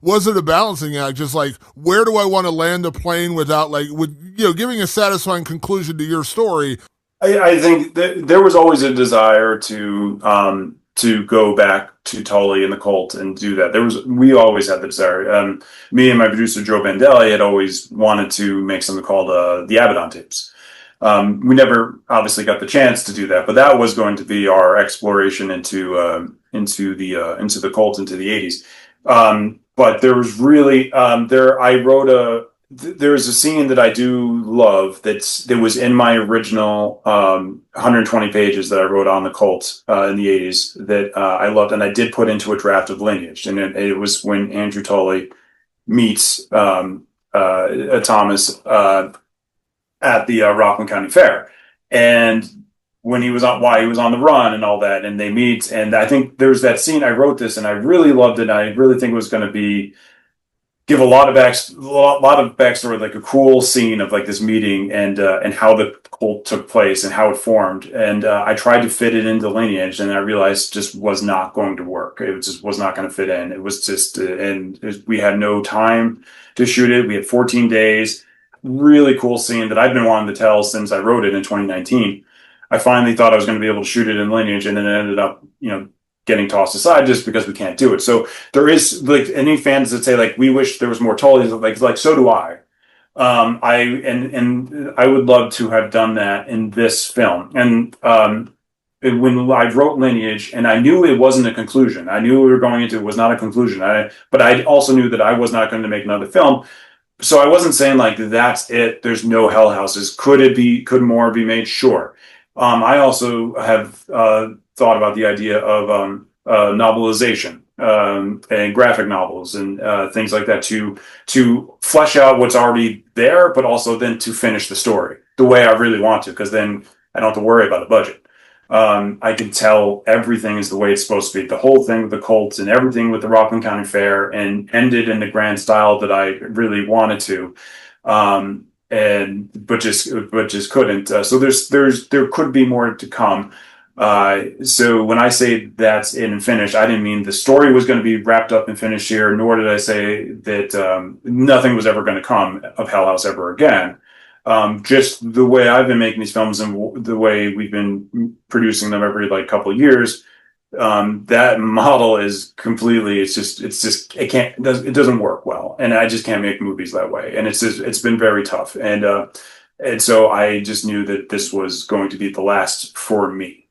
Was it a balancing act? Just like, where do I want to land a plane without like, with, giving a satisfying conclusion to your story? I think there was always a desire to go back to Tully and the Cult and do that. We always had the desire. Me and my producer Joe Bandelli had always wanted to make something called the Abaddon tapes. We never obviously got the chance to do that, but that was going to be our exploration into the Cult into the '80s. But there was really there. I wrote there's a scene that I do love that was in my original 120 pages that I wrote on the Cult in the '80s that I loved, and I did put into a draft of Lineage, and it was when Andrew Tully meets Thomas at the Rockland County Fair, and when he was on why he was on the run and all that, and they meet, and I think there's that scene. I wrote this, and I really loved it. And I really think it was going to be give a lot of backstory, like a cool scene of like this meeting and how the cult took place and how it formed. And I tried to fit it into Lineage, and I realized just was not going to work. It just was not going to fit in. It was just, we had no time to shoot it. We had 14 days. Really cool scene that I've been wanting to tell since I wrote it in 2019. I finally thought I was going to be able to shoot it in Lineage, and then it ended up, getting tossed aside just because we can't do it. So there is like any fans that say like we wish there was more Tullys, like so do I. And I would love to have done that in this film. And when I wrote Lineage, and I knew it wasn't a conclusion. I knew we were going into it was not a conclusion. But I also knew that I was not going to make another film. So I wasn't saying like that's it. There's no Hell Houses. Could more be made? Sure. I also have thought about the idea of novelization and graphic novels and things like that to flesh out what's already there, but also then to finish the story the way I really want to, because then I don't have to worry about a budget. I can tell everything is the way it's supposed to be. The whole thing with the Colts and everything with the Rockland County Fair, and ended in the grand style that I really wanted to. But just couldn't. So there could be more to come. So when I say that's it and finished, I didn't mean the story was going to be wrapped up and finished here, nor did I say that nothing was ever going to come of Hell House ever again. Just the way I've been making these films and the way we've been producing them every like couple of years, that model is completely, it doesn't work well, and I just can't make movies that way, and it's been very tough, and so I just knew that this was going to be the last for me.